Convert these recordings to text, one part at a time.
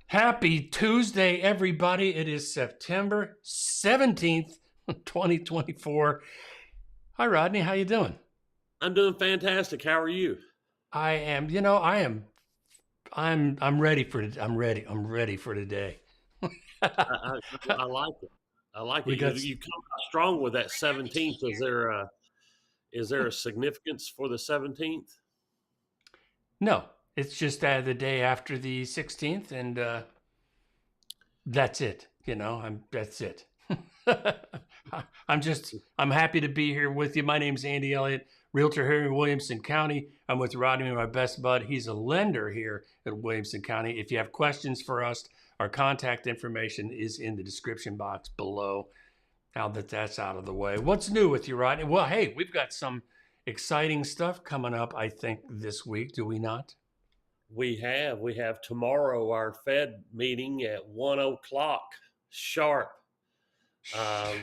Happy Tuesday, everybody. It is September 17th, 2024. Hi, Rodney. How you doing? I'm doing fantastic. How are you? I'm ready for it. I'm ready for today. I like it. I like it. We got You come out strong with that 17th. Is there a significance for the 17th? no, it's just the day after the 16th, and that's it. That's it. I'm happy to be here with you. My name's Andy Elliott, realtor here in Williamson County. I'm with Rodney, my best bud. He's a lender here at Williamson County. If you have questions for us, our contact information is in the description box below. Now that that's out of the way, what's new with you, Rodney? Well, hey, we've got some exciting stuff coming up, I think, this week, do we not? We have tomorrow our Fed meeting at 1 o'clock sharp,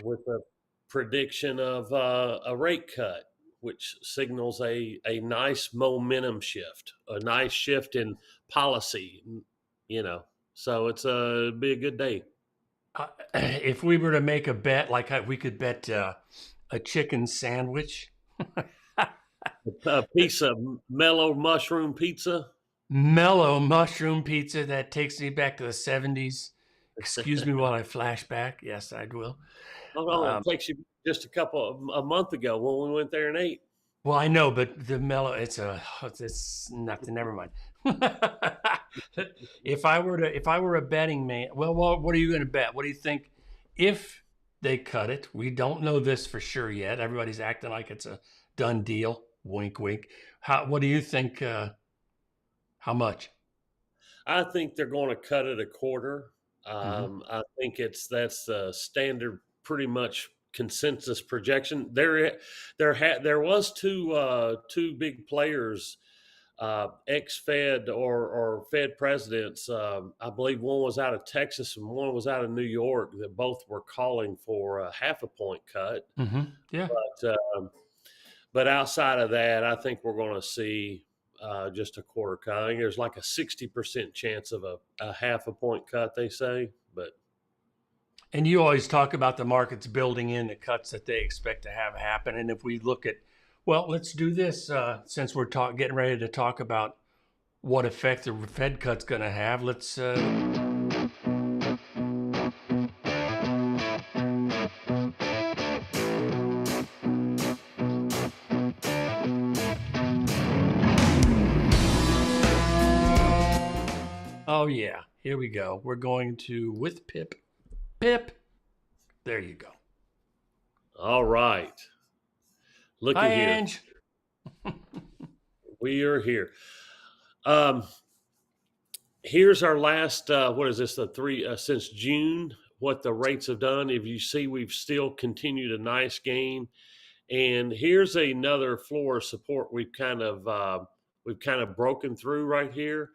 with a prediction of a rate cut, which signals a nice momentum shift, a nice shift in policy. You know, so be a good day. If we were to make a bet, we could bet a chicken sandwich. A piece of mellow mushroom pizza. Mellow mushroom pizza that takes me back to the 70s. Excuse me while I flash back. Yes, I will. Oh, it takes you just a month ago when we went there and ate. Well, I know, but the mellow, it's nothing. Never mind. If I were a betting man, well, what are you going to bet? What do you think if they cut it? We don't know this for sure yet. Everybody's acting like it's a done deal. Wink, wink. What do you think? How much? I think they're going to cut it a quarter. Mm-hmm. I think that's the standard, pretty much consensus projection. There was two big players, ex-Fed or Fed presidents. I believe one was out of Texas and one was out of New York, that both were calling for a half a point cut. Mm-hmm. Yeah. But outside of that, I think we're going to see just a quarter cut. I think there's like a 60% chance of a half a point cut, they say. But And you always talk about the markets building in the cuts that they expect to have happen. And if we look at, well, let's do this since we're getting ready to talk about what effect the Fed cut's going to have. Let's. Oh yeah, here we go. We're going to with Pip. Pip. There you go. all right, Hi, looky here. Ange. We are here. Um, Here's our last. What is this? The three since June. What the rates have done. If you see, we've still continued a nice gain. And here's another floor of support we've kind of broken through right here,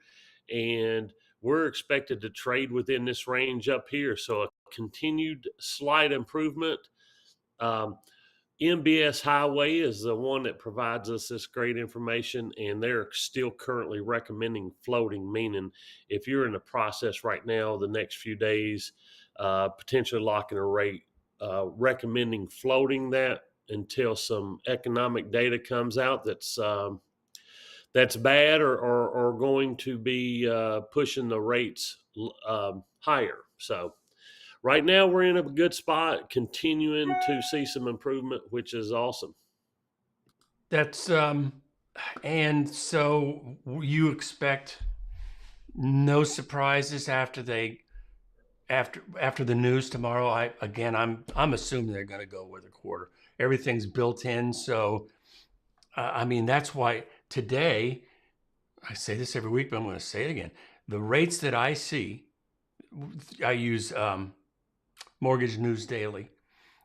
and we're expected to trade within this range up here. So a continued slight improvement. Um, MBS Highway is the one that provides us this great information, and they're still currently recommending floating, meaning if you're in the process right now, the next few days, potentially locking a rate, recommending floating that until some economic data comes out that's bad or going to be pushing the rates higher. So right now we're in a good spot, continuing to see some improvement, which is awesome. That's and so you expect no surprises after the news tomorrow. I'm assuming they're going to go with a quarter. Everything's built in, so I mean that's why today I say this every week, but I'm going to say it again. The rates that I see, I use Mortgage News Daily.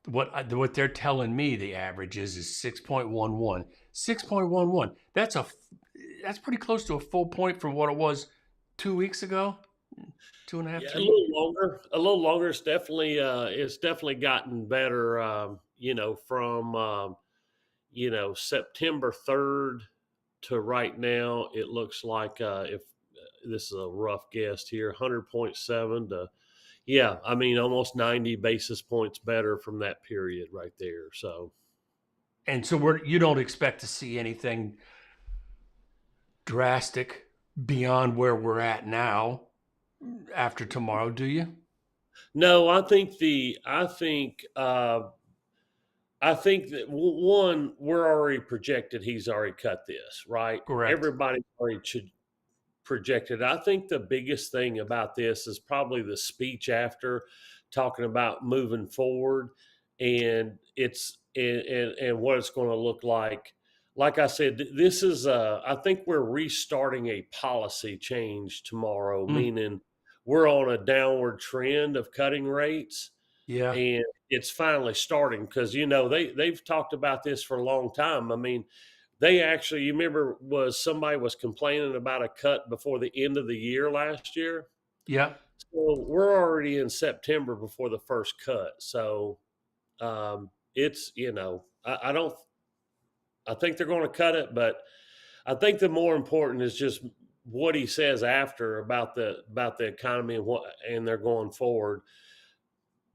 What they're telling me the average is 6.11. 6.11. That's pretty close to a full point from what it was 2 weeks ago. Two and a half, Yeah, a 3. little longer. A little longer. It's definitely gotten better. From September 3rd to right now, it looks like if this is a rough guess here, 100.7 to, yeah, I mean, almost 90 basis points better from that period right there. So, And so you don't expect to see anything drastic beyond where we're at now after tomorrow, do you? no, I think that one, we're already projected he's already cut this, right? Correct. Everybody already projected. I think the biggest thing about this is probably the speech after, talking about moving forward, and and what it's going to look like. Like I said, this is I think we're restarting a policy change tomorrow, Mm, meaning we're on a downward trend of cutting rates, yeah. and it's finally starting because they've talked about this for a long time. I mean, they actually, you remember, was somebody was complaining about a cut before the end of the year last year. Yeah. So we're already in September before the first cut. So it's, I don't, I think they're going to cut it, but I think the more important is just what he says after about the economy and they're going forward.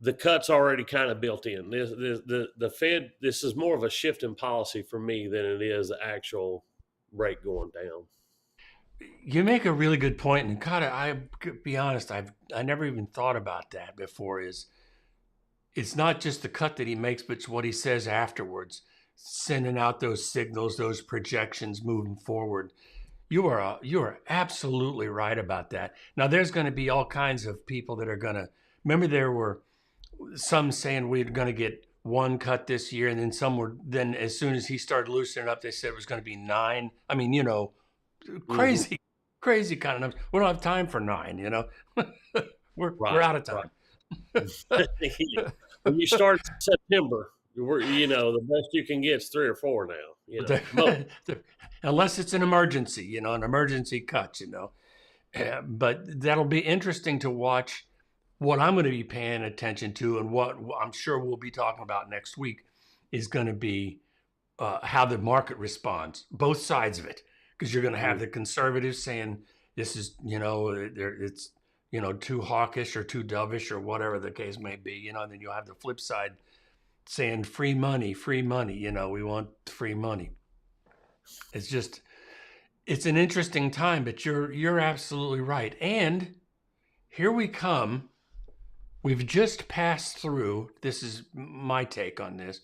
The cut's already kind of built in. The Fed, this is more of a shift in policy for me than it is the actual rate going down. You make a really good point, and kind of, I be honest, I never even thought about that before. Is it's not just the cut that he makes, but it's what he says afterwards, sending out those signals, those projections moving forward. You are absolutely right about that. Now, there's going to be all kinds of people that are going to remember. There were some saying we're going to get one cut this year, and then some were. Then as soon as he started loosening up, they said it was going to be nine. I mean, Hmm. crazy, crazy kind of numbers. We don't have time for nine. We're Right, out of right. time. When you start in September, the best you can get is 3 or 4 now. Unless it's an emergency, an emergency cut. But that'll be interesting to watch. What I'm going to be paying attention to, and what I'm sure we'll be talking about next week, is going to be how the market responds, both sides of it, because you're going to have the conservatives saying this is, it's, too hawkish or too dovish or whatever the case may be, and then you'll have the flip side saying free money, we want free money. It's just, it's an interesting time, but you're absolutely right. And here we come. We've just passed through. This is my take on this.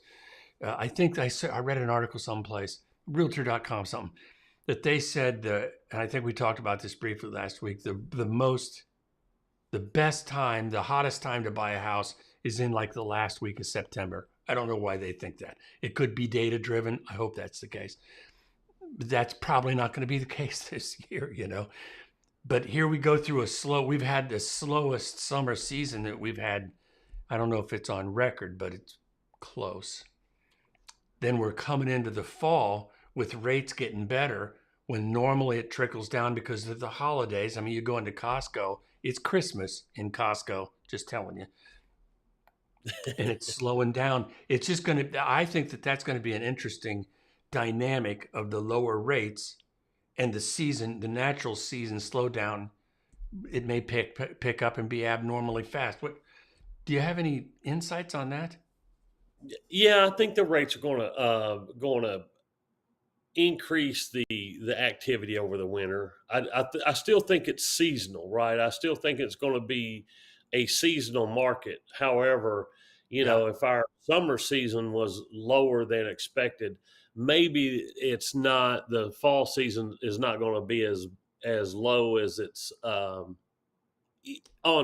I think I read an article someplace, Realtor.com, something, that they said and I think we talked about this briefly last week. The best time, the hottest time to buy a house is in like the last week of September. I don't know why they think that. It could be data driven. I hope that's the case. But that's probably not going to be the case this year. But here we go through we've had the slowest summer season that we've had. I don't know if it's on record, but it's close. Then we're coming into the fall with rates getting better when normally it trickles down because of the holidays. I mean, you go into Costco, it's Christmas in Costco, just telling you. And it's slowing down. It's just I think that's going to be an interesting dynamic of the lower rates and the natural season slowdown. It may pick up and be abnormally fast. Do you have any insights on that? Yeah, I think the rates are going to increase the activity over the winter. I still think it's seasonal, right? I still think it's going to be a seasonal market. However, Yeah. if our summer season was lower than expected, maybe it's not, the fall season is not going to be as low as it's on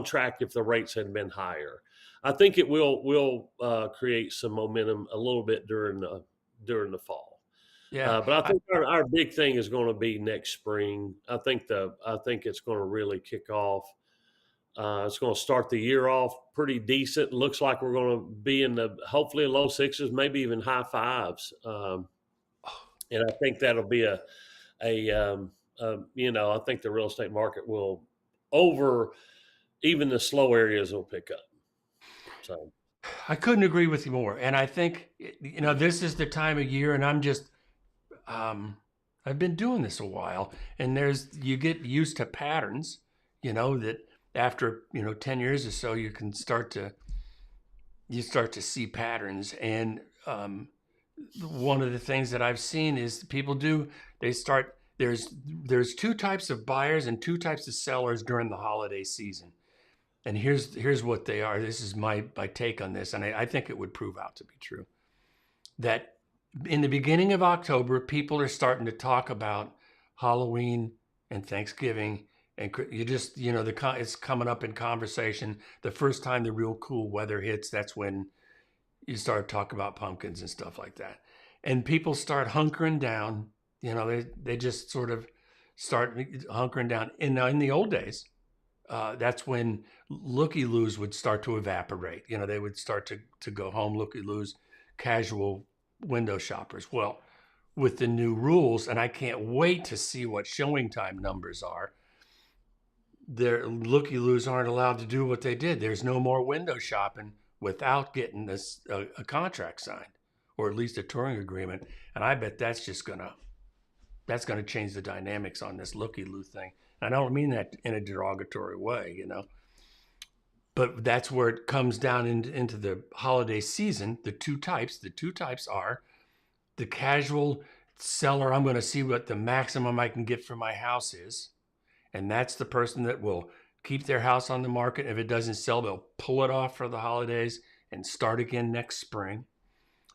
track if the rates had been higher. I think it will create some momentum a little bit during the fall. Yeah. But I think our big thing is going to be next spring. I think it's going to really kick off. It's going to start the year off pretty decent. Looks like we're going to be in the hopefully low sixes, maybe even high fives. And I think that'll be I think the real estate market will, over even the slow areas, will pick up. So I couldn't agree with you more. And I think, this is the time of year, and I'm just, I've been doing this a while, and you get used to patterns, that after, 10 years or so, you start to see patterns. And one of the things that I've seen is there's two types of buyers and two types of sellers during the holiday season. And here's what they are. This is my take on this, and I think it would prove out to be true. That in the beginning of October, people are starting to talk about Halloween and Thanksgiving, and it's coming up in conversation. The first time the real cool weather hits, that's when you start talking about pumpkins and stuff like that. And people start hunkering down. They just sort of start hunkering down. In the old days, that's when looky-loos would start to evaporate. They would start to go home, looky-loos, casual window shoppers. Well, with the new rules, and I can't wait to see what showing time numbers are, their looky-loos aren't allowed to do what they did. There's no more window shopping without getting a contract signed, or at least a touring agreement. And I bet that's gonna change the dynamics on this looky-loo thing. And I don't mean that in a derogatory way, but that's where it comes down into the holiday season. The two types are the casual seller. I'm going to see what the maximum I can get for my house is. And that's the person that will keep their house on the market. If it doesn't sell, they'll pull it off for the holidays and start again next spring.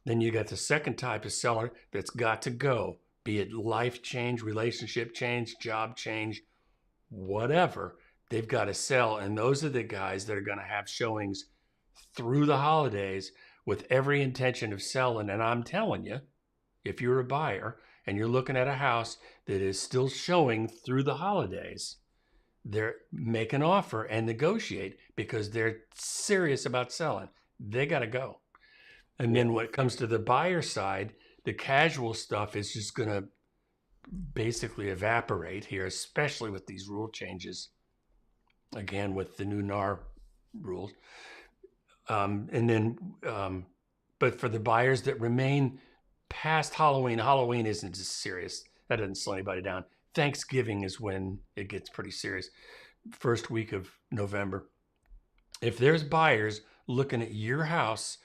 Then you got the second type of seller that's got to go, be it life change, relationship change, job change, whatever. They've got to sell. And those are the guys that are going to have showings through the holidays with every intention of selling. And I'm telling you, if you're a buyer and you're looking at a house that is still showing through the holidays, they're make an offer and negotiate because they're serious about selling. They got to go. And then when it comes to the buyer side, the casual stuff is just going to basically evaporate here, especially with these rule changes. Again, with the new NAR rules. But for the buyers that remain past Halloween isn't as serious. That doesn't slow anybody down. Thanksgiving is when it gets pretty serious. First week of November. If there's buyers looking at your house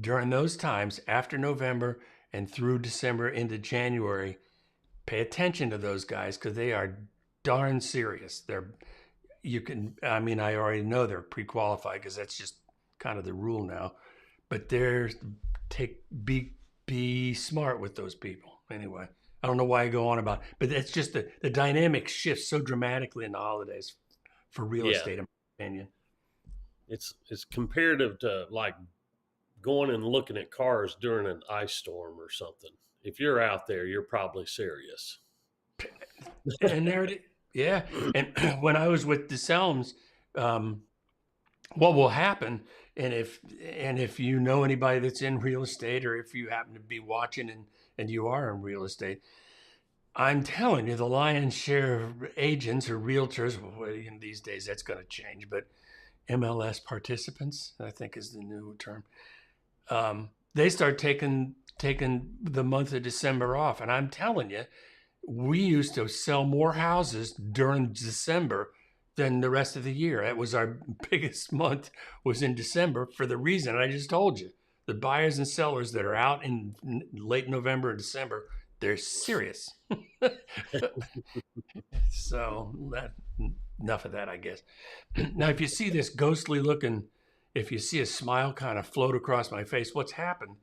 during those times, after November and through December into January, pay attention to those guys because they are darn serious. I already know they're pre-qualified because that's just kind of the rule now. But be smart with those people. Anyway, I don't know why I go on about it, but it's just the dynamic shifts so dramatically in the holidays for real estate, in my opinion. It's comparative to like going and looking at cars during an ice storm or something. If you're out there, you're probably serious. And there it is. Yeah. And when I was with DeSelms, what will happen, and if you know anybody that's in real estate, or if you happen to be watching and you are in real estate, I'm telling you, the lion's share of agents or realtors, well, in these days that's going to change, but MLS participants, I think is the new term, they start taking the month of December off. And I'm telling you, we used to sell more houses during December than the rest of the year. That was our biggest month, was in December, for the reason I just told you. The buyers and sellers that are out in late November and December, they're serious. So enough of that, I guess. Now, if you see this ghostly looking, if you see a smile kind of float across my face, what's happened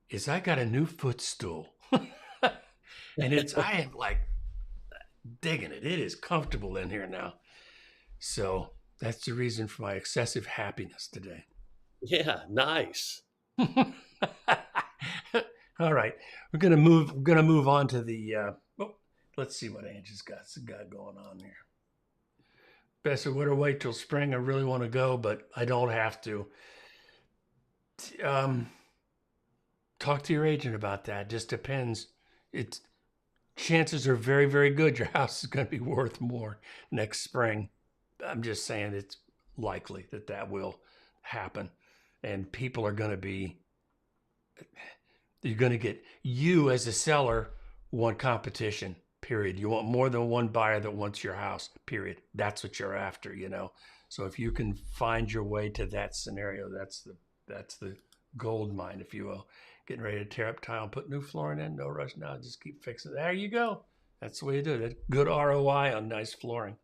is I got a new footstool. And I am like digging it. It is comfortable in here now. So that's the reason for my excessive happiness today. Yeah, nice. All right, we're gonna move on to the. Let's see what Angie's got going on here. Best of winter, wait till spring. I really want to go, but I don't have to. Talk to your agent about that. Just depends. Chances are very, very good your house is going to be worth more next spring. I'm just saying it's likely that will happen. And people are going to be, you're going to get, you as a seller want competition, period. You want more than one buyer that wants your house, period. That's what you're after, So if you can find your way to that scenario, that's the gold mine, if you will. Getting ready to tear up tile and put new flooring in, no rush now, just keep fixing it. There you go. That's the way you do it. Good ROI on nice flooring.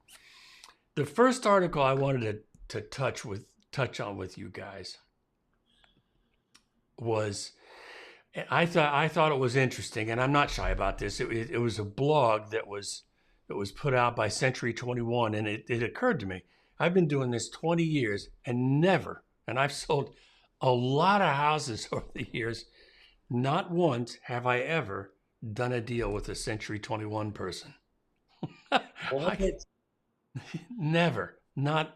The first article I wanted to touch on with you guys was, I thought it was interesting, and I'm not shy about this. It was a blog that was put out by Century 21, and it occurred to me, I've been doing this 20 years and I've sold a lot of houses over the years. Not once have I ever done a deal with a Century 21 person. Never. Not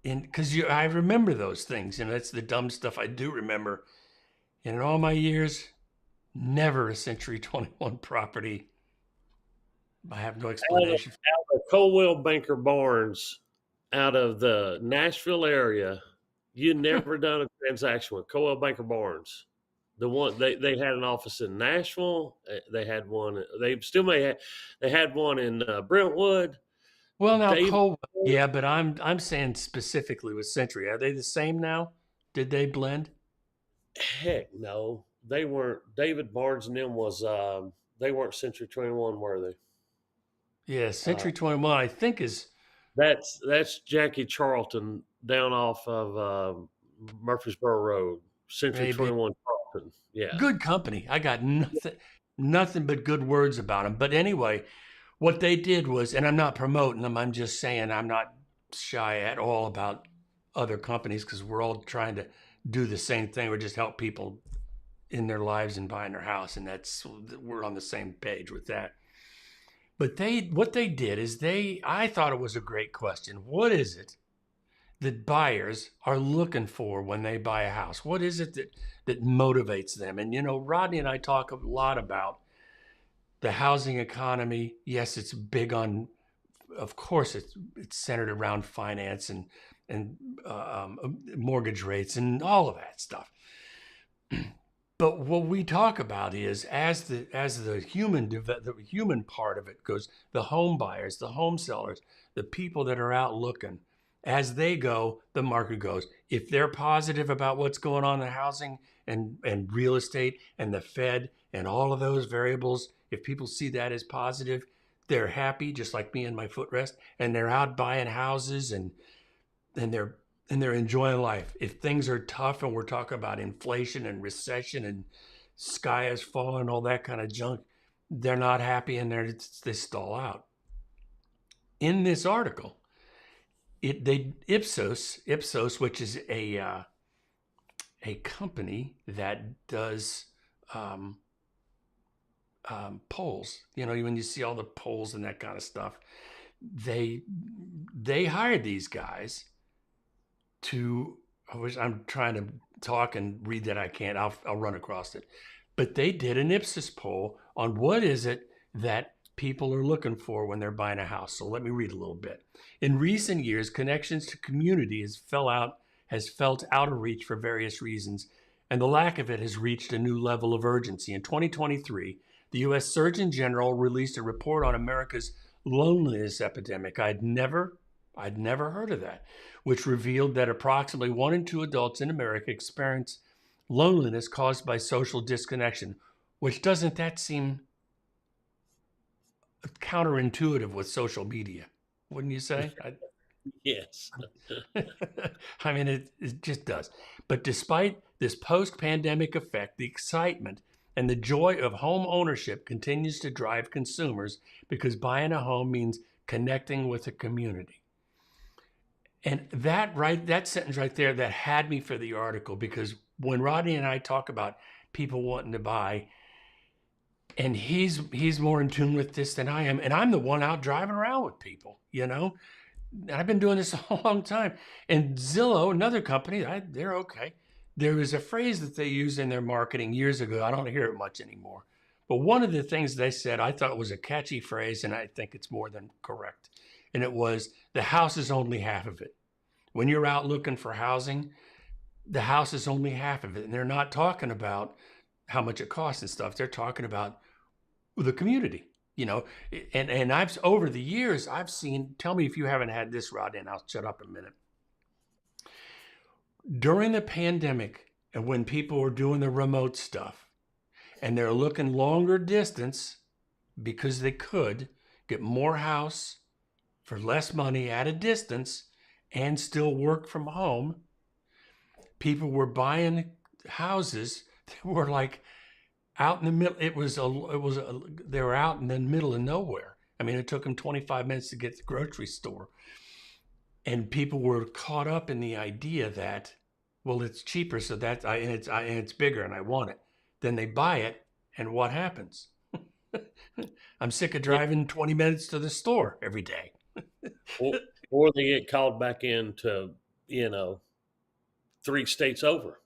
in, because I remember those things, and that's the dumb stuff I do remember. And in all my years, never a Century 21 property. I have no explanation. Out of Coldwell Banker Barnes, out of the Nashville area, you never done a transaction with Coldwell Banker Barnes. The one they had an office in Nashville. They had one. They still they had one in Brentwood. Well, now Coldwell, yeah, but I'm saying specifically with Century. Are they the same now? Did they blend? Heck no, they weren't. David Barnes and them was they weren't Century 21, were they? Yeah, Century 21, I think is. That's Jackie Charlton down off of Murfreesboro Road. Century 21 Charlton. Yeah, good company. I got nothing but good words about them. But anyway, what they did was, and I'm not promoting them, I'm just saying I'm not shy at all about other companies, because we're all trying to do the same thing. We just help people in their lives and buying their house, and we're on the same page with that. But what they did is I thought it was a great question. What is it that buyers are looking for when they buy a house? What is it that motivates them? And Rodney and I talk a lot about the housing economy. Yes, it's big on, of course, it's centered around finance and mortgage rates and all of that stuff. But what we talk about is, as the human part of it goes, the home buyers, the home sellers, the people that are out looking, as they go, the market goes. If they're positive about what's going on in housing and real estate and the Fed and all of those variables, if people see that as positive, they're happy, just like me and my footrest, and they're out buying houses and they're enjoying life. If things are tough and we're talking about inflation and recession and sky is falling, all that kind of junk, they're not happy and they stall out. In this article, Ipsos, which is a company that does polls. When you see all the polls and that kind of stuff, they hired these guys I'm trying to talk and read that I can't. I'll run across it. But they did an Ipsos poll on what is it that people are looking for when they're buying a house. So let me read a little bit. In recent years, connections to community has felt out of reach for various reasons, and the lack of it has reached a new level of urgency. In 2023, the U.S. Surgeon General released a report on America's loneliness epidemic. I'd never heard of that, which revealed that approximately 1 in 2 adults in America experience loneliness caused by social disconnection. Which, doesn't that seem counterintuitive with social media? Wouldn't you say? Yes. I mean, it just does. But despite this post-pandemic effect, the excitement and the joy of home ownership continues to drive consumers, because buying a home means connecting with a community. And that sentence right there, that had me for the article, because when Rodney and I talk about people wanting to buy, and he's more in tune with this than I am, and I'm the one out driving around with people, I've been doing this a long time. And Zillow, another company, they're okay. There was a phrase that they used in their marketing years ago. I don't hear it much anymore. But one of the things they said, I thought was a catchy phrase, and I think it's more than correct. And it was, the house is only half of it. When you're out looking for housing, the house is only half of it. And they're not talking about how much it costs and stuff. They're talking about the community, you know. And I've, over the years, I've seen, tell me if you haven't had this, Rod, and I'll shut up in a minute. During the pandemic, and when people were doing the remote stuff and they're looking longer distance because they could get more house for less money at a distance and still work from home, people were buying houses that were like out in the middle. They were out in the middle of nowhere. I mean, it took them 25 minutes to get to the grocery store. And people were caught up in the idea that, well, it's cheaper, so and it's bigger, and I want it. Then they buy it, and what happens? I'm sick of driving 20 minutes to the store every day. or they get called back into, 3 states over.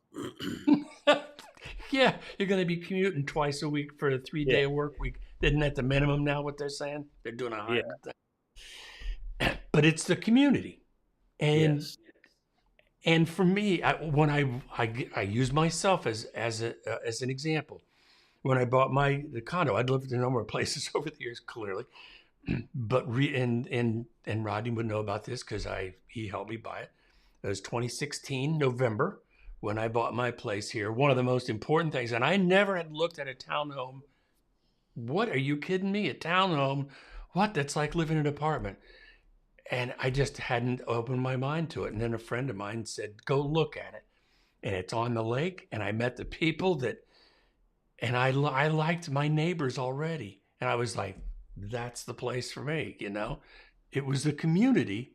Yeah, you're going to be commuting twice a week for a 3-day work week. Isn't that the minimum now, what they're saying? They're doing a hybrid thing. But it's the community. And Yes. and for me, when I use myself as an example. When I bought the condo, I'd lived in a number of places over the years, clearly. But and Rodney would know about this because he helped me buy it. It was 2016 November when I bought my place here. One of the most important things, and I never had looked at a townhome. What, are you kidding me? A townhome? What? That's like living in an apartment. And I just hadn't opened my mind to it. And then a friend of mine said, go look at it. And it's on the lake. And I met the people and I liked my neighbors already. And I was like, that's the place for me, you know? It was the community.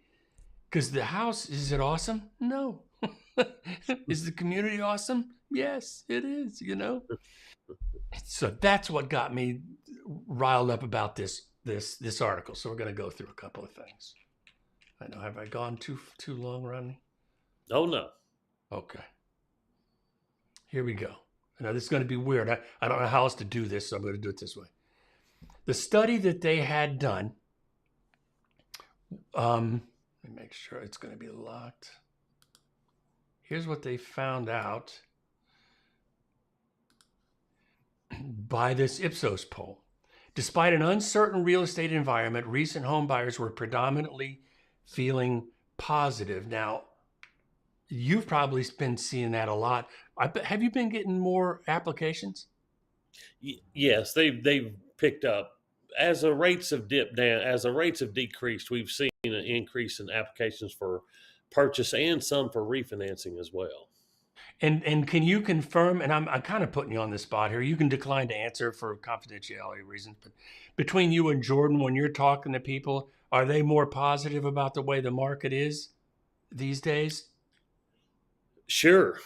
Because the house, is it awesome? No. Is the community awesome? Yes, it is, you know? So that's what got me riled up about this article. So we're going to go through a couple of things. I know, have I gone too long, Rodney? Oh, no. Okay. Here we go. Now, this is going to be weird. I don't know how else to do this, so I'm going to do it this way. The study that they had done, let me make sure it's going to be locked. Here's what they found out by this Ipsos poll. Despite an uncertain real estate environment, recent home buyers were predominantly feeling positive. Now, you've probably been seeing that a lot. Have you been getting more applications? Yes, they've picked up. As the rates have dipped down, as the rates have decreased, we've seen an increase in applications for purchase and some for refinancing as well. And can you confirm, and I'm kind of putting you on the spot here, you can decline to answer for confidentiality reasons, but between you and Jordan, when you're talking to people, are they more positive about the way the market is these days? Sure.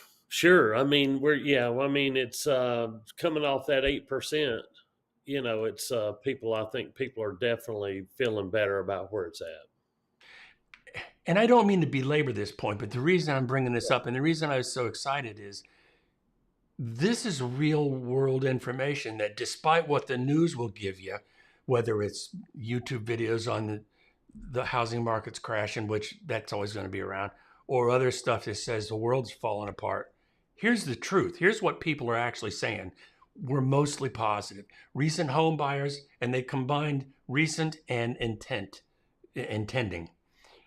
I mean, it's coming off that 8%. It's I think people are definitely feeling better about where it's at. And I don't mean to belabor this point, but the reason I'm bringing this up and the reason I was so excited is this is real world information that, despite what the news will give you, whether it's YouTube videos on the housing market's crashing, which that's always going to be around, or other stuff that says the world's falling apart. Here's the truth. Here's what people are actually saying. We're mostly positive. Recent home buyers, and they combined recent and intending.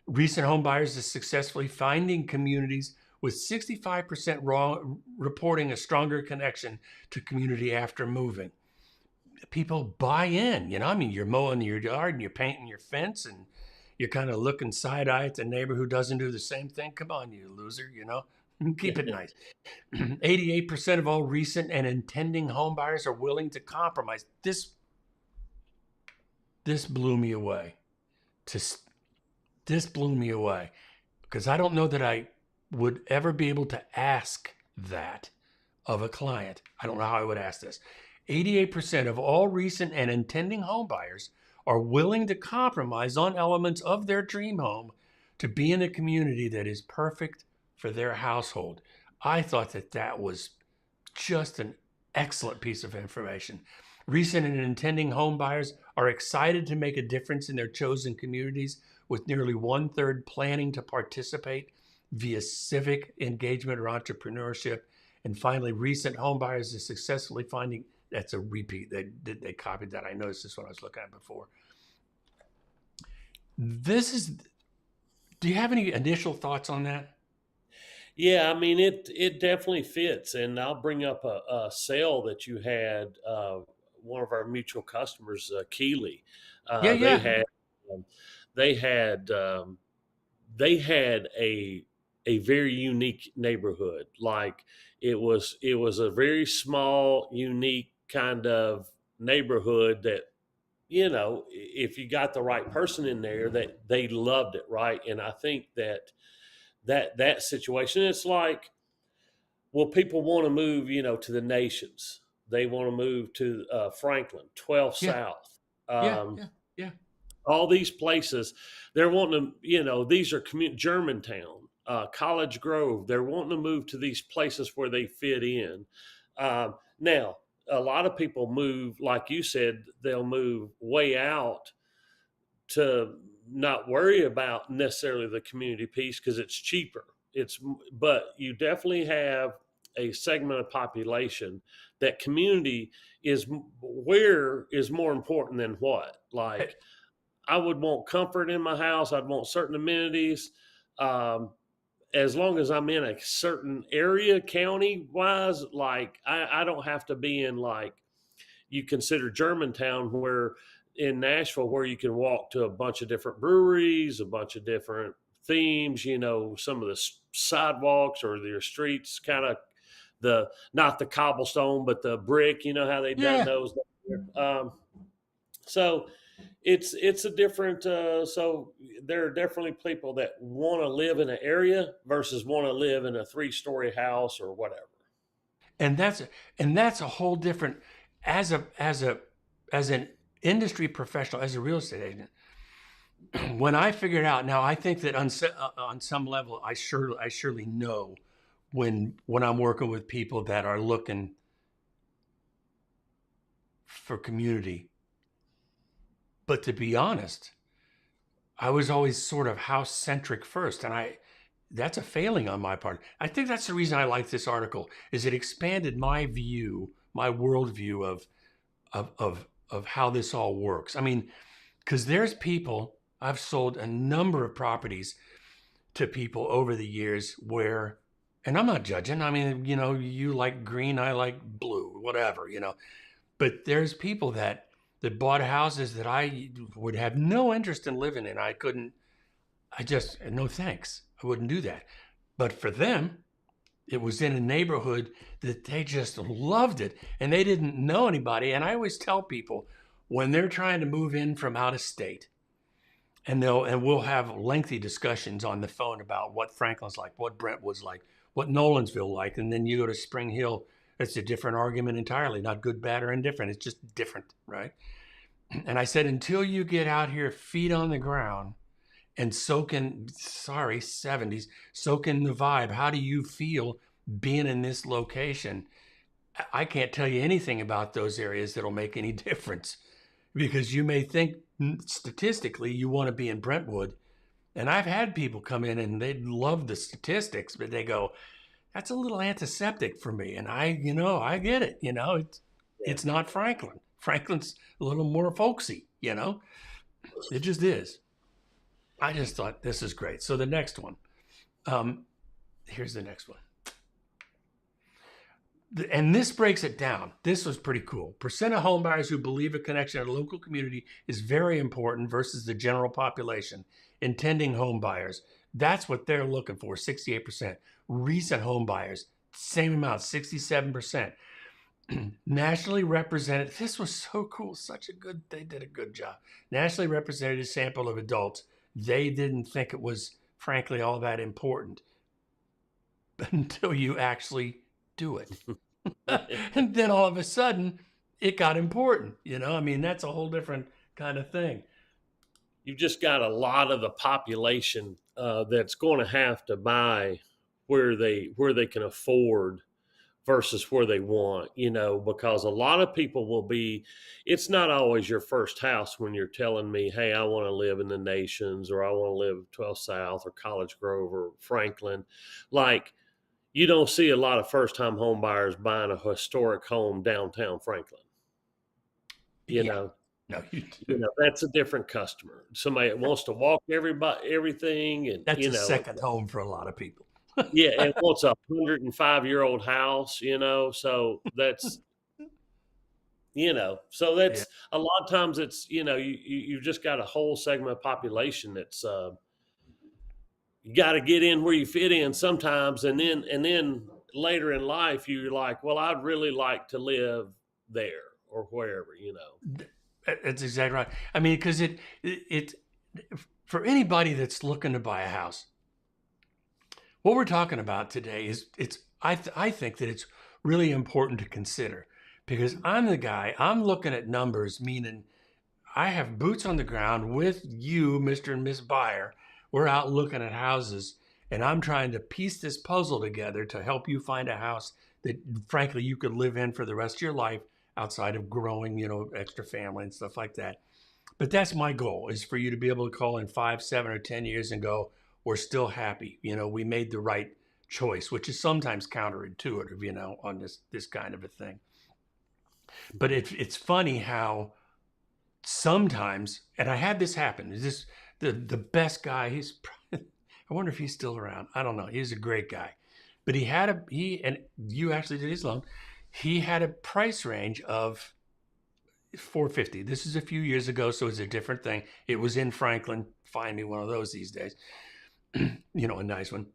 Recent home buyers are successfully finding communities with 65% reporting a stronger connection to community after moving. People buy in, I mean, you're mowing your yard and you're painting your fence and you're kind of looking side-eye at the neighbor who doesn't do the same thing. Come on, you loser, keep it nice. 88% of all recent and intending home buyers are willing to compromise. This blew me away. This blew me away because I don't know that I would ever be able to ask that of a client. I don't know how I would ask this. 88% of all recent and intending home buyers are willing to compromise on elements of their dream home to be in a community that is perfect for their household. I thought that was just an excellent piece of information. Recent and intending home buyers are excited to make a difference in their chosen communities, with nearly 1/3 planning to participate via civic engagement or entrepreneurship. And finally, recent home buyers are successfully finding that's a repeat. They copied that. I noticed this when I was looking at it before. Do you have any initial thoughts on that? Yeah, I mean it definitely fits, and I'll bring up a sale that you had. One of our mutual customers, Keeley, Yeah, uh, they yeah. had um, they had they had a very unique neighborhood. Like it was a very small, unique kind of neighborhood that, if you got the right person in there, that they loved it, right? And I think that situation, it's like, well, people want to move, to the nations. They want to move to Franklin, 12 Yeah, South. yeah, Um, yeah, yeah. all these places, they're wanting to, these are Germantown, College Grove. They're wanting to move to these places where they fit in. Now, a lot of people move, like you said, they'll move way out to not worry about necessarily the community piece because it's cheaper. But you definitely have a segment of population that community is where is more important than what. Eh, Like, I would want comfort in my house. I'd want certain amenities. Um, as long as I'm in a certain area, county wise, like I don't have to be in, like, you consider Germantown, where in Nashville, where you can walk to a bunch of different breweries, a bunch of different themes, some of the sidewalks or your streets, kind of not the cobblestone, but the brick, how they done Yeah. those. So it's a different, so there are definitely people that want to live in an area versus want to live in a 3-story house or whatever. And that's a whole different as an industry professional, as a real estate agent. When I figured out, now I think that on some level, I surely know when I'm working with people that are looking for community. But to be honest, I was always sort of house centric first, and that's a failing on my part. I think that's the reason I like this article, is it expanded my view, my worldview of how this all works. I mean, because there's people, I've sold a number of properties to people over the years where, and I'm not judging. I mean, you like green, I like blue, whatever, But there's people that bought houses that I would have no interest in living in. I just, no thanks. I wouldn't do that. But for them, it was in a neighborhood that they just loved it, and they didn't know anybody. And I always tell people, when they're trying to move in from out of state, and we'll have lengthy discussions on the phone about what Franklin's like, what Brentwood's like, what Nolensville like, and then you go to Spring Hill. It's a different argument entirely, not good, bad, or indifferent. It's just different, right? And I said, until you get out here, feet on the ground, and soak in, sorry, 70s, soak in the vibe. How do you feel being in this location? I can't tell you anything about those areas that'll make any difference, because you may think statistically you want to be in Brentwood. And I've had people come in and they love the statistics, but they go, that's a little antiseptic for me. And I get it. Yeah. It's not Franklin. Franklin's a little more folksy, It just is. I just thought this is great. So the next one, here's the next one. And this breaks it down. This was pretty cool. Percent of home buyers who believe a connection to a local community is very important versus the general population. Intending home buyers, that's what they're looking for, 68%. Recent home buyers, same amount, 67%. Nationally represented, this was so cool. They did a good job. Nationally represented sample of adults. They didn't think it was, frankly, all that important until you actually do it. And then all of a sudden, it got important. I mean, that's a whole different kind of thing. You've just got a lot of the population that's going to have to buy where they can afford versus where they want, because a lot of people will be, it's not always your first house when you're telling me, hey, I want to live in the Nations, or I want to live 12 South or College Grove or Franklin. Like, you don't see a lot of first-time home buyers buying a historic home downtown Franklin. You Yeah. know, No, that's a different customer. Somebody that wants to walk everything, and that's a second home for a lot of people. yeah, and wants a 105-year-old house. So that's so Yeah. that's a lot of times it's you've just got a whole segment of population that's you got to get in where you fit in sometimes, and then later in life you're like, well, I'd really like to live there or wherever. That's exactly right. I mean, because it for anybody that's looking to buy a house, what we're talking about today is I think that it's really important to consider, because I'm the guy, I'm looking at numbers, meaning I have boots on the ground with you, Mr. and Miss Buyer. We're out looking at houses, and I'm trying to piece this puzzle together to help you find a house that, frankly, you could live in for the rest of your life outside of growing, extra family and stuff like that. But that's my goal, is for you to be able to call in 5, 7, or 10 years and go, we're still happy. We made the right choice, which is sometimes counterintuitive, on this kind of a thing. But it's funny how sometimes, and I had this happen. Is this the best guy? I wonder if he's still around. I don't know. He's a great guy, but and you actually did his loan. He had a price range of 450. This is a few years ago, so it's a different thing. It was in Franklin. Find me one of those these days. A nice one.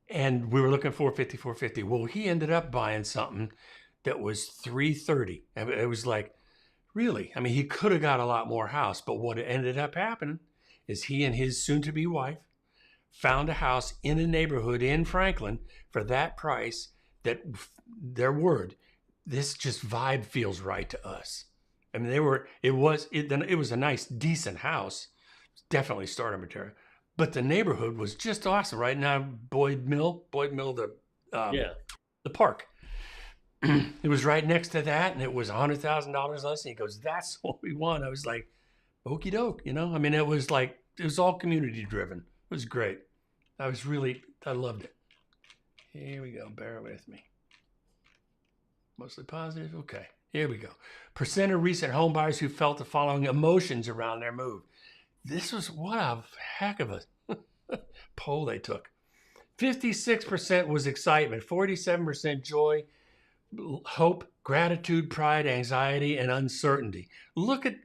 And we were looking 450. Well, he ended up buying something that was 330. And it was like, really? I mean, he could have got a lot more house, but what ended up happening is he and his soon-to-be wife found a house in a neighborhood in Franklin for that price, that their word, this just vibe feels right to us. I mean, it was a nice, decent house, definitely starter material, but the neighborhood was just awesome. Right now, Boyd Mill, the park. It was right next to that, and it was $100,000 less. And he goes, "That's what we want." I was like, "Okie doke," I mean, it was all community driven. It was great. I loved it. Here we go. Bear with me. Mostly positive. Okay, here we go. Percent of recent home buyers who felt the following emotions around their move. This was what a heck of a poll they took. 56% was excitement, 47% joy, hope, gratitude, pride, anxiety, and uncertainty. Look at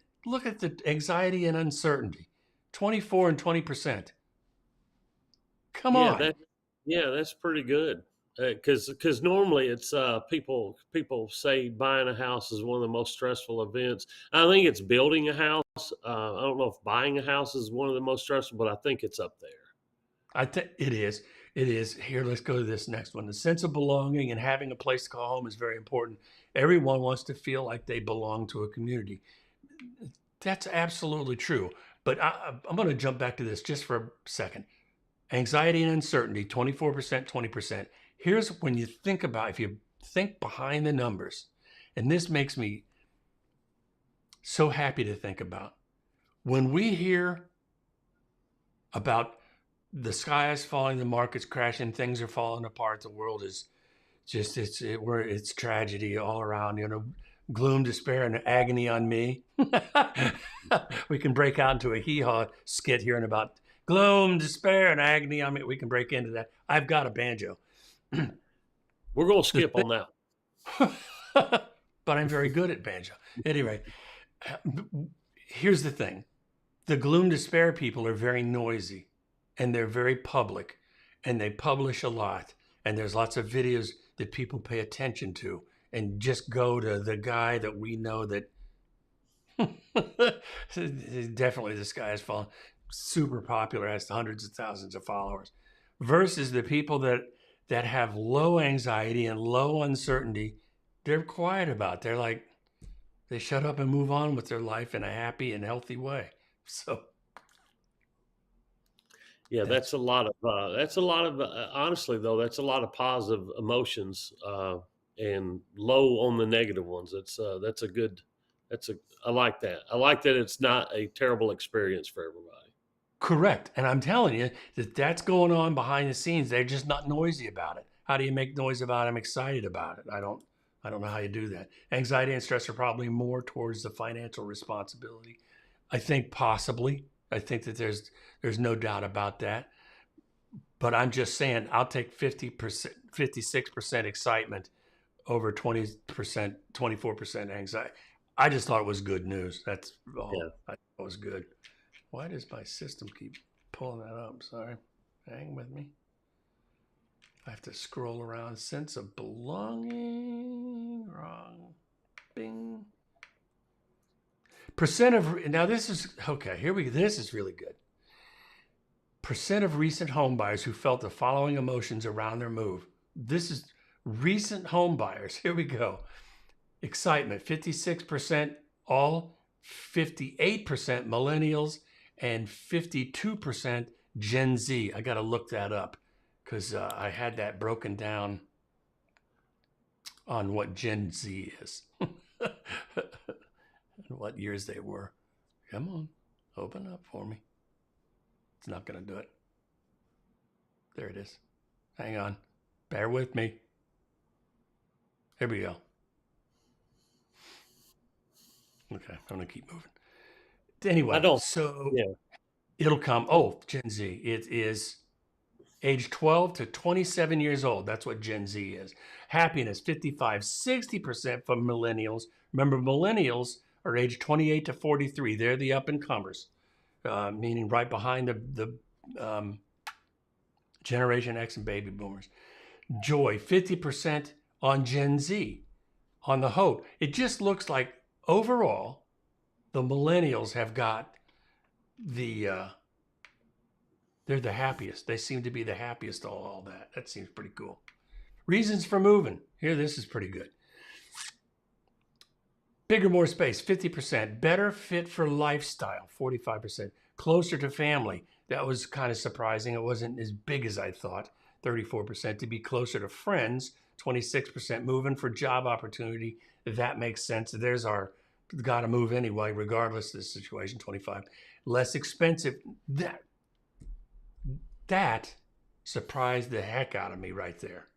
the anxiety and uncertainty. 24 and 20%. Come on. That's pretty good. Because normally it's people say buying a house is one of the most stressful events. I think it's building a house. I don't know if buying a house is one of the most stressful, but I think it's up there. I think it is. It is. Here, let's go to this next one. The sense of belonging and having a place to call home is very important. Everyone wants to feel like they belong to a community. That's absolutely true. But I'm going to jump back to this just for a second. Anxiety and uncertainty, 24%, 20%. Here's when you think about, if you think behind the numbers, and this makes me so happy to think about. When we hear about the sky is falling, the market's crashing, things are falling apart, the world is just, it's tragedy all around, gloom, despair, and agony on me. We can break out into a hee-haw skit here in about gloom, despair, and agony on me. We can break into that. I've got a banjo. We're going to skip on that. But I'm very good at banjo. Anyway, here's the thing. The gloom, despair people are very noisy, and they're very public, and they publish a lot. And there's lots of videos that people pay attention to, and just go to the guy that we know that definitely the sky is falling, super popular, has hundreds of thousands of followers, versus the people that have low anxiety and low uncertainty. They're quiet about it. They're like, they shut up and move on with their life in a happy and healthy way. So yeah, that's a lot of honestly though, that's a lot of positive emotions and low on the negative ones. I like that. I like that it's not a terrible experience for everybody. Correct. And I'm telling you that that's going on behind the scenes. They're just not noisy about it. How do you make noise about it? I'm excited about it. I don't know how you do that. Anxiety and stress are probably more towards the financial responsibility. I think possibly. I think that there's no doubt about that. But I'm just saying I'll take 50%, 56% excitement over 20%, 24% anxiety. I just thought it was good news. That's all. Yeah. I thought it was good. Why does my system keep pulling that up? Sorry. Hang with me. I have to scroll around. Sense of belonging. Wrong. Bing. Percent of, now this is, okay, here we go. This is really good. Percent of recent home buyers who felt the following emotions around their move. This is recent home buyers. Here we go. Excitement, 56% all, 58% millennials, and 52% Gen Z. I got to look that up because I had that broken down on what Gen Z is and what years they were. Come on, open up for me. It's not going to do it. There it is. Hang on. Bear with me. Here we go. Okay, I'm going to keep moving. Anyway, it'll come. Oh, Gen Z. It is age 12 to 27 years old. That's what Gen Z is. Happiness, 55, 60% from millennials. Remember, millennials are age 28 to 43. They're the up-and-comers, meaning right behind the Generation X and baby boomers. Joy, 50% on Gen Z. On the hope, it just looks like overall, the millennials have got they're the happiest. They seem to be the happiest of all that. That seems pretty cool. Reasons for moving. Here, this is pretty good. Bigger, more space, 50%. Better fit for lifestyle, 45%. Closer to family. That was kind of surprising. It wasn't as big as I thought, 34%. To be closer to friends, 26%. Moving for job opportunity. That makes sense. There's our got to move anyway, regardless of the situation, 25. Less expensive. That surprised the heck out of me right there.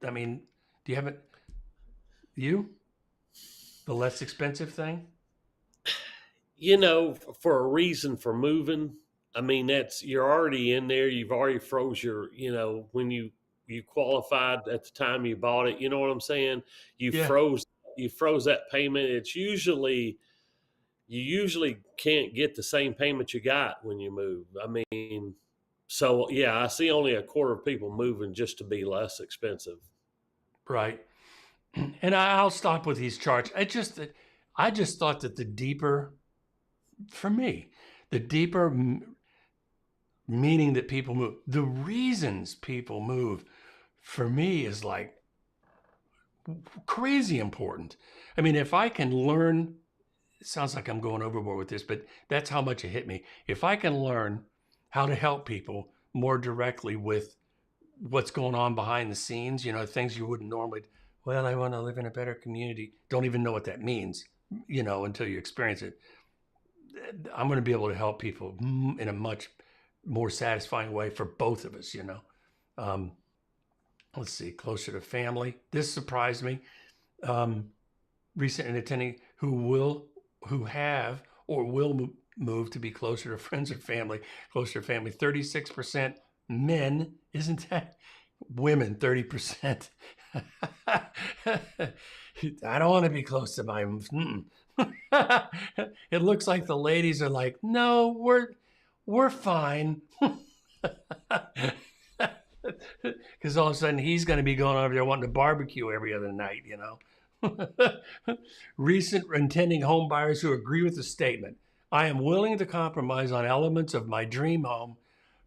I mean, do you have it? You? The less expensive thing? For a reason for moving, I mean, you're already in there. You've already froze your, when you qualified at the time you bought it, you know what I'm saying? You froze that payment. You usually can't get the same payment you got when you move. I mean, so yeah, I see only a quarter of people moving just to be less expensive. Right. And I'll stop with these charts. I just thought that the deeper meaning that people move, the reasons people move, for me is like crazy important. I mean, if I can learn, it sounds like I'm going overboard with this, but that's how much it hit me. If I can learn how to help people more directly with what's going on behind the scenes, things you wouldn't normally, well, I want to live in a better community. Don't even know what that means, until you experience it. I'm going to be able to help people in a much more satisfying way for both of us, Let's see, closer to family. This surprised me. Recent and attending who have or will move to be closer to friends or family, closer to family. 36% men, isn't that? Women, 30%. I don't want to be close to my. It looks like the ladies are like, no, we're fine. Because all of a sudden he's going to be going over there wanting to barbecue every other night, Recent intending home buyers who agree with the statement. I am willing to compromise on elements of my dream home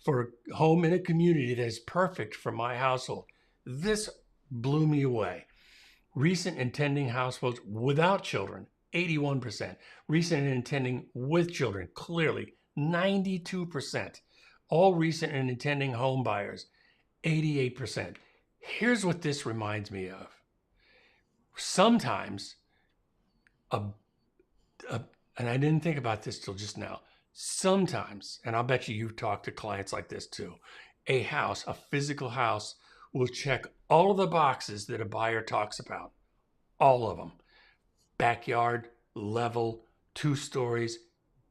for a home in a community that is perfect for my household. This blew me away. Recent intending households without children, 81%. Recent and intending with children, clearly 92%. All recent and intending home buyers, 88%. Here's what this reminds me of. Sometimes, and I didn't think about this till just now, Sometimes, and I'll bet you've talked to clients like this too, a physical house will check all of the boxes that a buyer talks about, all of them. Backyard, level, 2 stories,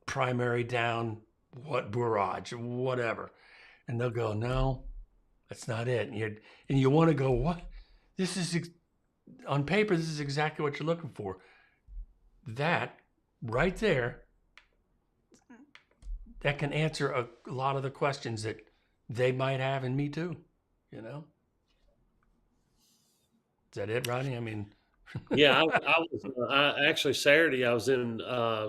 primary down, what garage, whatever. And they'll go, no, that's not it. And you want to go, what? This is on paper, this is exactly what you're looking for. That right there, that can answer a lot of the questions that they might have, and me too. You know, is that it, Rodney? I mean, Yeah, actually Saturday I was in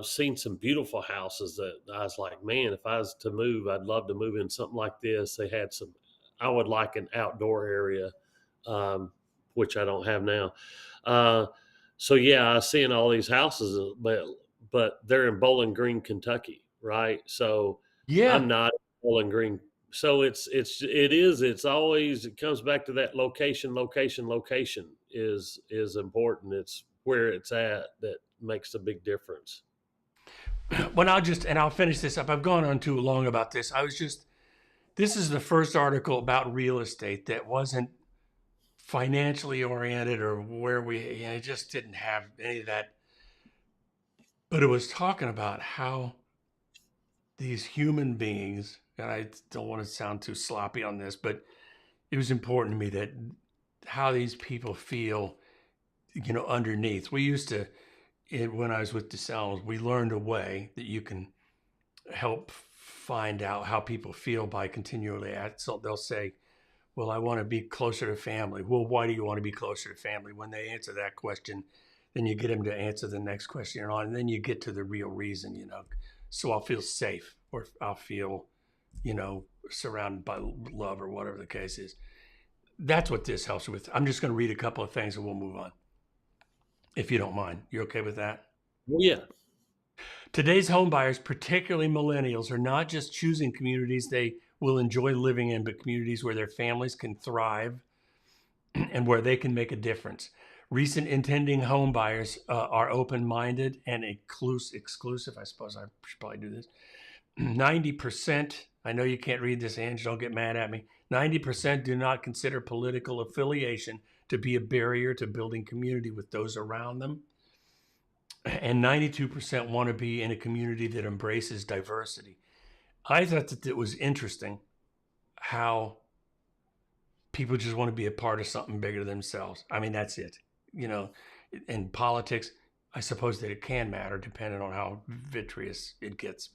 seeing some beautiful houses that I was like, man, if I was to move, I'd love to move in something like this. They had some, I would like an outdoor area, um, which I don't have now. Uh, so yeah, I was seeing all these houses, but they're in Bowling Green, Kentucky, right? So yeah, I'm not in Bowling Green. So it's always, it comes back to that location is important. It's where it's at that makes a big difference. well, I'll finish this up. I've gone on too long about this. This is the first article about real estate that wasn't financially oriented or where it just didn't have any of that. But it was talking about how these human beings, and I don't want to sound too sloppy on this, but it was important to me that how these people feel, underneath. We used to, when I was with DeSalles, we learned a way that you can help find out how people feel by continually so they'll say, well, I want to be closer to family. Well, why do you want to be closer to family? When they answer that question, then you get them to answer the next question on, and then you get to the real reason, So I'll feel safe, or I'll feel, surrounded by love, or whatever the case is. That's what this helps with. I'm just going to read a couple of things and we'll move on. If you don't mind. You okay with that? Well, yeah. Today's home buyers, particularly millennials, are not just choosing communities they will enjoy living in, but communities where their families can thrive and where they can make a difference. Recent intending home buyers are open-minded and exclusive. I suppose I should probably do this. 90%, I know you can't read this, Ange, don't get mad at me. 90% do not consider political affiliation to be a barrier to building community with those around them. And 92% want to be in a community that embraces diversity. I thought that it was interesting how people just want to be a part of something bigger than themselves. I mean, that's it. In politics, I suppose that it can matter depending on how vitreous it gets,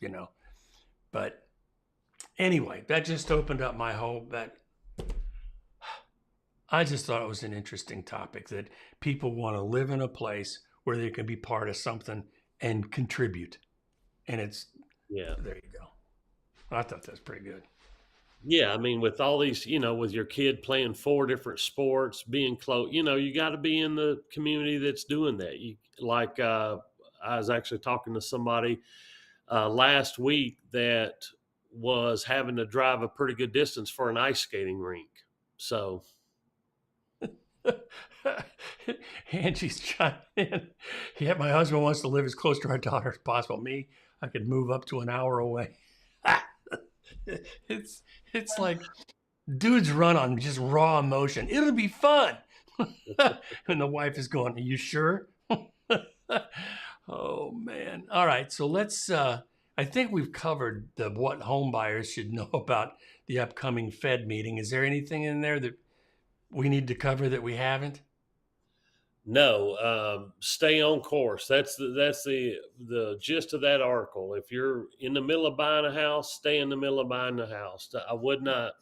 But anyway, that just opened up my whole, I just thought it was an interesting topic, that people want to live in a place where they can be part of something and contribute. And Yeah. there you go. I thought that's pretty good. Yeah, I mean, with all these, with your kid playing 4 different sports, being close, you got to be in the community that's doing that. I was actually talking to somebody last week that was having to drive a pretty good distance for an ice skating rink. So, Angie's chiming in. Yeah, my husband wants to live as close to our daughter as possible. Me, I could move up to an hour away. It's like dudes run on just raw emotion. It'll be fun. And the wife is going, are you sure? Oh man. All right. So let's I think we've covered what home buyers should know about the upcoming Fed meeting. Is there anything in there that we need to cover that we haven't? no, stay on course. That's the gist of that article. If you're in the middle of buying a house, stay in the middle of buying the house. I would not,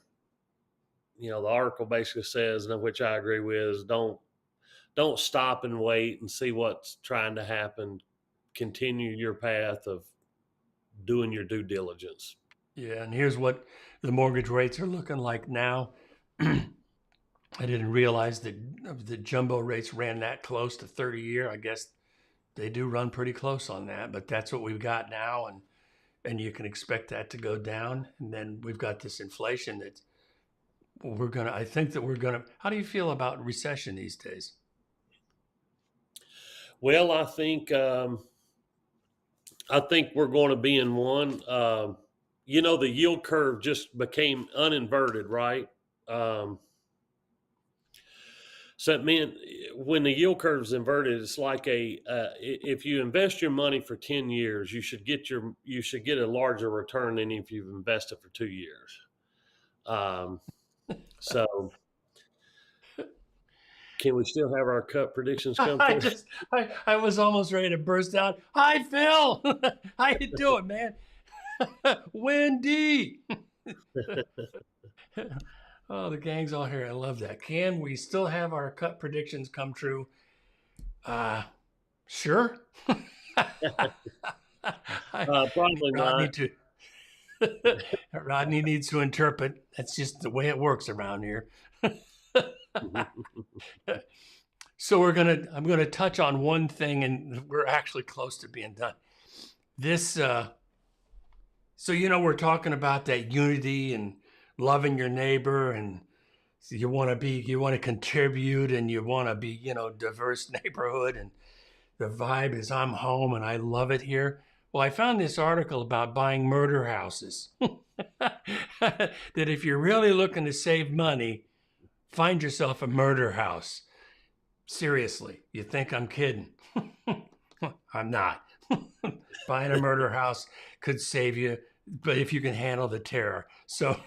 the article basically says, and which I agree with, is don't stop and wait and see what's trying to happen. Continue your path of doing your due diligence. Yeah, and here's what the mortgage rates are looking like now. I didn't realize that the jumbo rates ran that close to 30-year. I guess they do run pretty close on that, but that's what we've got now, and you can expect that to go down. And then we've got this inflation that I think that we're gonna. How do you feel about recession these days? Well, I think I think we're going to be in one. The yield curve just became uninverted, right? Um, so it meant when the yield curve is inverted, it's like if you invest your money for 10 years, you should get a larger return than if you've invested for 2 years. So can we still have our cut predictions come I through? just, I was almost ready to burst out. Hi, Phil. How you doing, man? Wendy. Oh, the gang's all here. I love that. Can we still have our cut predictions come true? Sure. I need Probably Rodney not. to. Rodney needs to interpret. That's just the way it works around here. So I'm gonna touch on one thing, and we're actually close to being done. This, so we're talking about that unity and loving your neighbor, and you want to contribute, and you want to be, diverse neighborhood, and the vibe is I'm home and I love it here. Well, I found this article about buying murder houses. That if you're really looking to save money, find yourself a murder house. Seriously, you think I'm kidding? I'm not. Buying a murder house could save you, but if you can handle the terror. So,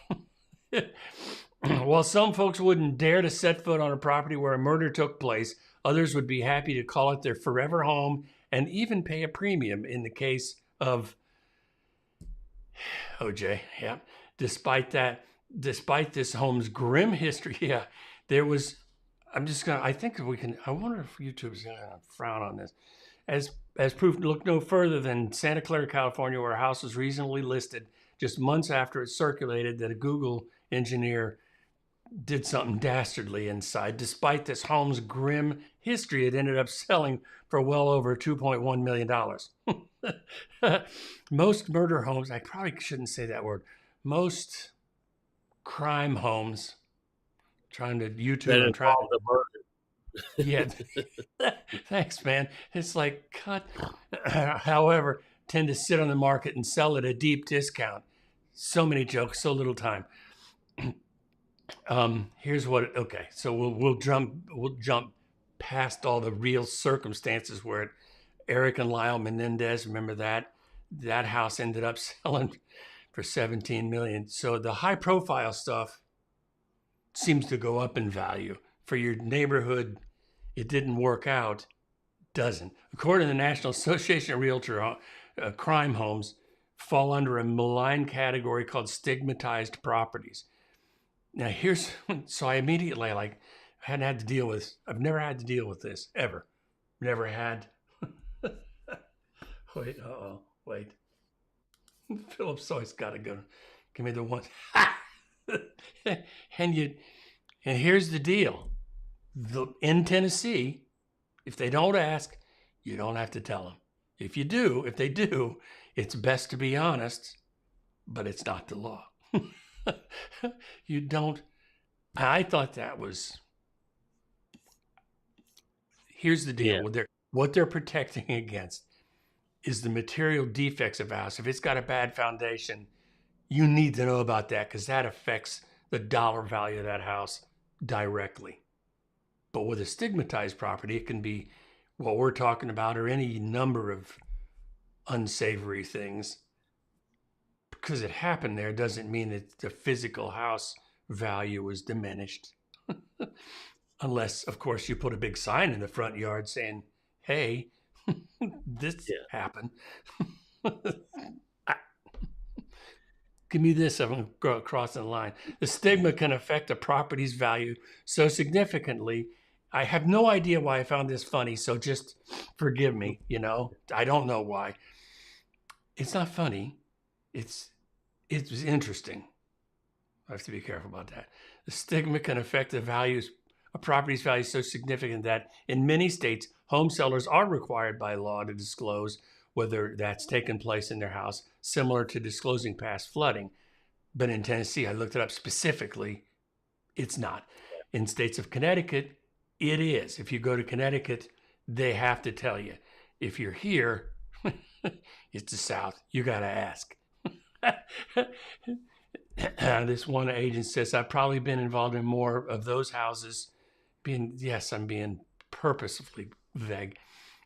while some folks wouldn't dare to set foot on a property where a murder took place, others would be happy to call it their forever home and even pay a premium in the case of OJ. Yeah. Despite this home's grim history, yeah, there was. I think we can. I wonder if YouTube's gonna frown on this. As proof, look no further than Santa Clara, California, where a house was recently listed just months after it circulated that a Google engineer did something dastardly inside. Despite this home's grim history, it ended up selling for well over $2.1 million. Most murder homes, I probably shouldn't say that word, most crime homes, trying to YouTube, That I'm trying involved to, the murder. yeah, thanks, man. It's like, cut. However, tend to sit on the market and sell at a deep discount. So many jokes, so little time. Here's what. Okay, so we'll jump past all the real circumstances where Eric and Lyle Menendez. Remember that house ended up selling for 17 million. So the high profile stuff seems to go up in value. For your neighborhood, it didn't work out. Doesn't. According to the National Association of Realtor, crime homes fall under a malign category called stigmatized properties. Now so I immediately I've never had to deal with this ever. Never had. Wait. Philip's always got to go. Give me the one. and here's the deal. In Tennessee, if they don't ask, you don't have to tell them. If they do, it's best to be honest, but it's not the law. You don't. I thought that was. Here's the deal. Yeah. What they're protecting against is the material defects of a house. If it's got a bad foundation, you need to know about that because that affects the dollar value of that house directly. But with a stigmatized property, it can be what we're talking about or any number of unsavory things. Because it happened there doesn't mean that the physical house value was diminished. Unless, of course, you put a big sign in the front yard saying, hey, this happened. Give me this, I'm crossing the line. The stigma can affect a property's value so significantly. I have no idea why I found this funny, so just forgive me, I don't know why. It's not funny. It's interesting. I have to be careful about that. The stigma can affect a property's value so significant that in many states, home sellers are required by law to disclose whether that's taken place in their house, similar to disclosing past flooding. But in Tennessee, I looked it up specifically, it's not. In states of Connecticut, it is. If you go to Connecticut, they have to tell you. If you're here, It's the South. You got to ask. This one agent says, I've probably been involved in more of those houses. Yes, I'm being purposefully vague.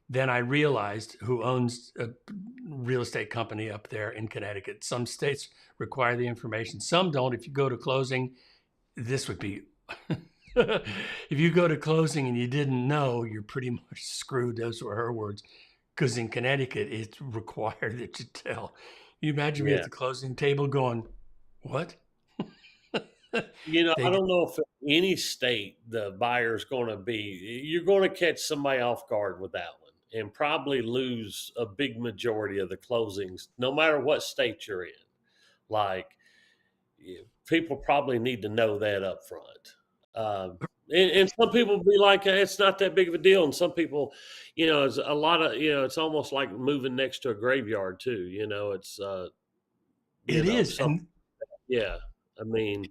Then I realized who owns a real estate company up there in Connecticut. Some states require the information, some don't. If you go to closing, this would be if you go to closing and you didn't know, you're pretty much screwed. Those were her words. Because in Connecticut, it's required that you tell. You imagine me at Yeah. the closing table going, what? I They, don't know if in any state the buyer's going to be, you're going to catch somebody off guard with that one and probably lose a big majority of the closings, no matter what state you're in. Like, people probably need to know that up front. And some people be like, it's not that big of a deal. And some people, it's a lot of, it's almost like moving next to a graveyard too. It's, it is. some, yeah. I mean,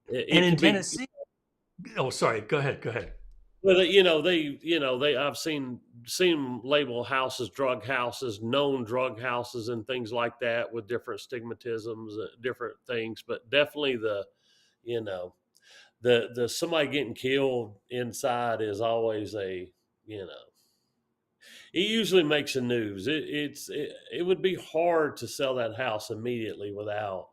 And it in could be. Tennessee, oh, sorry, go ahead. Well, I've seen them label houses drug houses, known drug houses, and things like that with different stigmatisms, different things. But definitely you know, the somebody getting killed inside is always it usually makes the news. It would be hard to sell that house immediately without.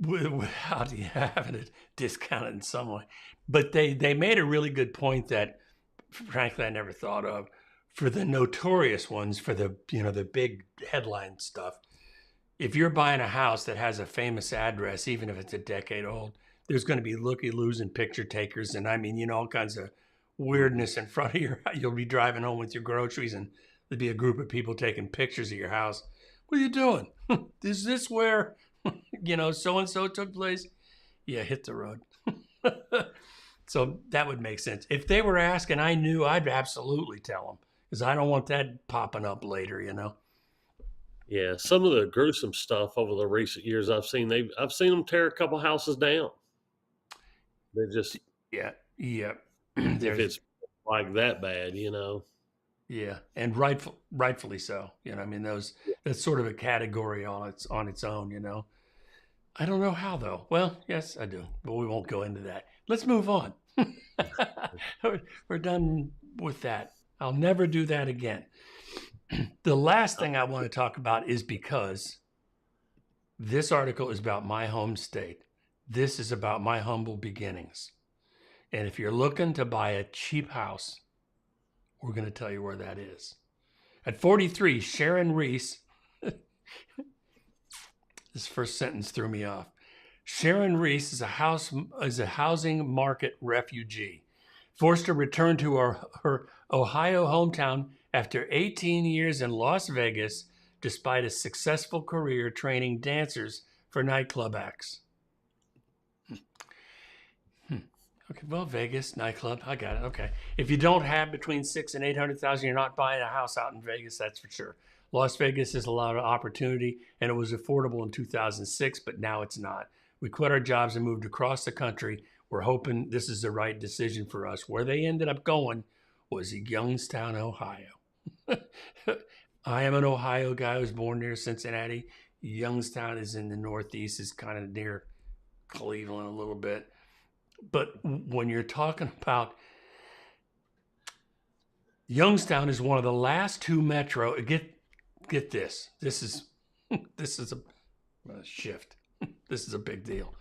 Without having it discounted in some way. But they made a really good point that, frankly, I never thought of. For the notorious ones, for the the big headline stuff, if you're buying a house that has a famous address, even if it's a decade old, there's going to be looky-loos and picture takers, and I mean, all kinds of weirdness in front of your. You'll be driving home with your groceries, and there'll be a group of people taking pictures of your house. What are you doing? Is this where so and so took place? Yeah, hit the road. So that would make sense. If they were asking, I knew, I'd absolutely tell them, because I don't want that popping up later. Yeah, some of the gruesome stuff over the recent years I've seen them tear a couple houses down. They just Yeah. if it's like that bad. Yeah, and rightfully so. I mean, that's sort of a category on its own. I don't know how though. Well, yes, I do, but we won't go into that. Let's move on. We're done with that. I'll never do that again. The last thing I want to talk about is, because this article is about my home state. This is about my humble beginnings. And if you're looking to buy a cheap house, we're going to tell you where that is. At 43, Sharon Reese, this first sentence threw me off. Sharon Reese is a housing market refugee, forced to return to her Ohio hometown after 18 years in Las Vegas, despite a successful career training dancers for nightclub acts. Okay, well, Vegas nightclub, I got it. Okay, if you don't have between 600,000 and 800,000, you're not buying a house out in Vegas. That's for sure. Las Vegas is a lot of opportunity, and it was affordable in 2006, but now it's not. We quit our jobs and moved across the country. We're hoping this is the right decision for us. Where they ended up going was Youngstown, Ohio. I am an Ohio guy. I was born near Cincinnati. Youngstown is in the Northeast, is kind of near Cleveland a little bit. But when you're talking about Youngstown, is one of the last two metro. Get this. This is a shift. This is a big deal.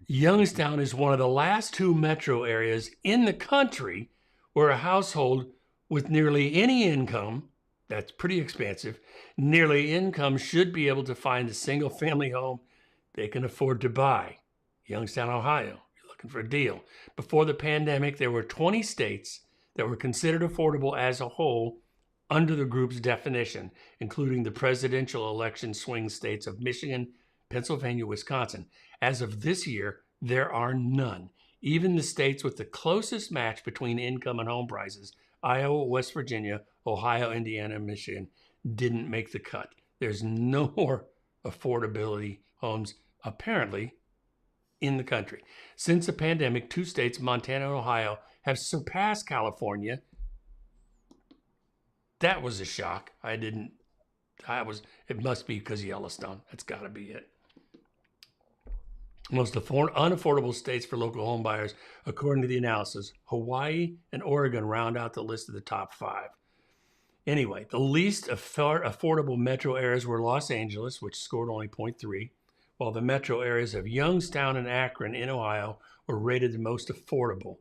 Youngstown is one of the last two metro areas in the country where a household with nearly any income, that's pretty expansive, nearly income should be able to find a single family home they can afford to buy. Youngstown, Ohio. For a deal. Before the pandemic, there were 20 states that were considered affordable as a whole under the group's definition, including the presidential election swing states of Michigan, Pennsylvania, Wisconsin. As of this year, there are none. Even the states with the closest match between income and home prices, Iowa, West Virginia, Ohio, Indiana, and Michigan, didn't make the cut. There's no more affordability homes, apparently, in the country. Since the pandemic, two states, Montana and Ohio, have surpassed California That was a shock. It must be because of Yellowstone. That's got to be it. Most unaffordable states for local home buyers, according to the analysis, Hawaii and Oregon round out the list of the top 5. Anyway, the least affordable metro areas were Los Angeles, which scored only 0.3, while the metro areas of Youngstown and Akron in Ohio were rated the most affordable.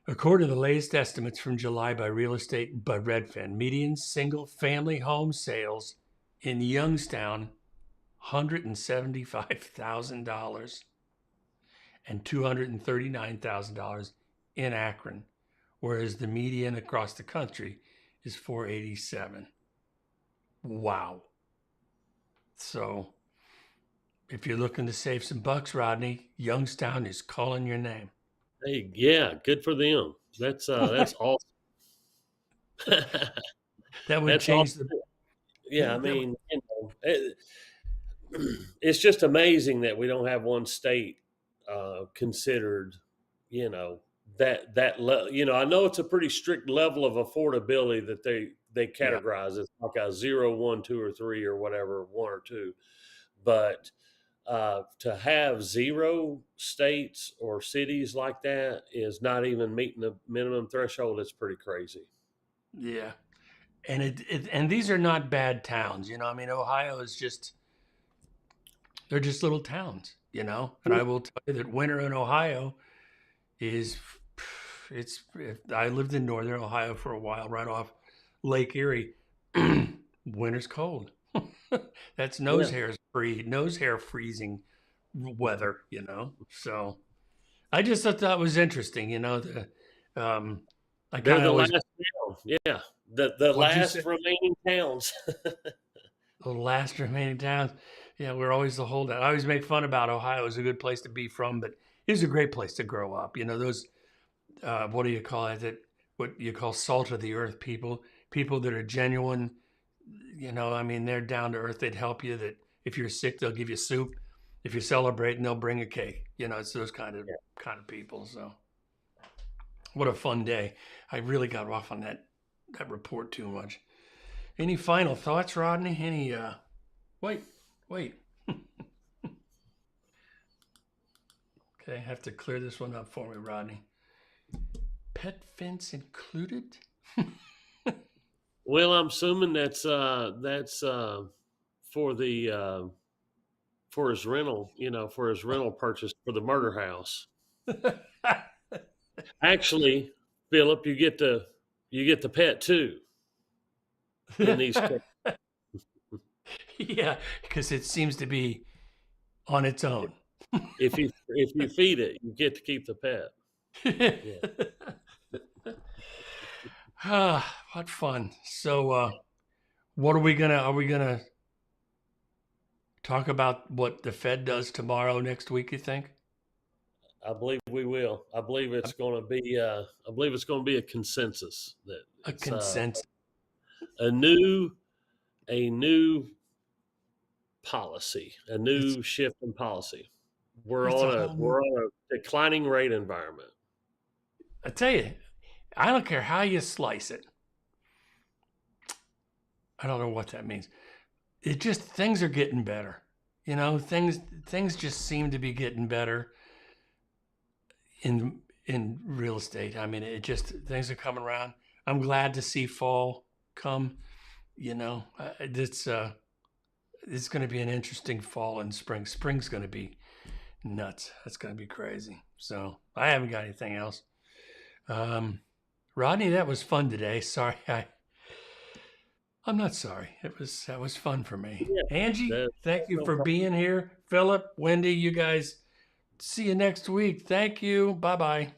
According to the latest estimates from July by Real Estate by Redfin, median single-family home sales in Youngstown, $175,000, and $239,000 in Akron, whereas the median across the country is $487,000. Wow. So if you're looking to save some bucks, Rodney, Youngstown is calling your name. Hey, yeah, good for them. That's awesome. That would That's change awesome. Yeah, I mean, it's just amazing that we don't have one state considered, I know it's a pretty strict level of affordability that they categorize. It's like a 0, 1, 2, or 3 or whatever, 1 or 2. But to have 0 states or cities like that is not even meeting the minimum threshold. It's pretty crazy. Yeah. And these are not bad towns, I mean, Ohio is they're just little towns, and I will tell you that winter in Ohio I lived in northern Ohio for a while, right off Lake Erie. Winter's cold. That's nose hair freezing weather, So I just thought that was interesting, They're the last town. Yeah. The last remaining towns. The last remaining towns. Yeah, we're always the holdout. I always make fun about Ohio is a good place to be from, but it's a great place to grow up. Those, what do you call it? What you call salt of the earth people that are genuine. I mean, they're down to earth. They'd help you. That if you're sick, they'll give you soup. If you're celebrating, they'll bring a cake. It's those kind of people. So, what a fun day! I really got off on that report too much. Any final thoughts, Rodney? Any? Wait. Okay, I have to clear this one up for me, Rodney. Pet fence included? Well, I'm assuming that's for his rental, for his rental purchase for the murder house. Actually, Philip, you get the pet too. In these yeah, because it seems to be on its own. If you feed it, you get to keep the pet. Yeah. What fun. So what are we gonna talk about what the Fed does tomorrow, next week, you think? I believe we will. I believe it's going to be a consensus that a consensus. A new policy, a new shift in policy. We're on a declining rate environment. I tell you, I don't care how you slice it. I don't know what that means. It just, things are getting better. Things just seem to be getting better in real estate. I mean, things are coming around. I'm glad to see fall come. It's going to be an interesting fall and spring. Spring's going to be nuts. That's going to be crazy. So I haven't got anything else. Rodney, that was fun today. Sorry, I'm not sorry. That was fun for me. Yeah, Angie, thank you for being here. Philip, Wendy, you guys, see you next week. Thank you. Bye-bye.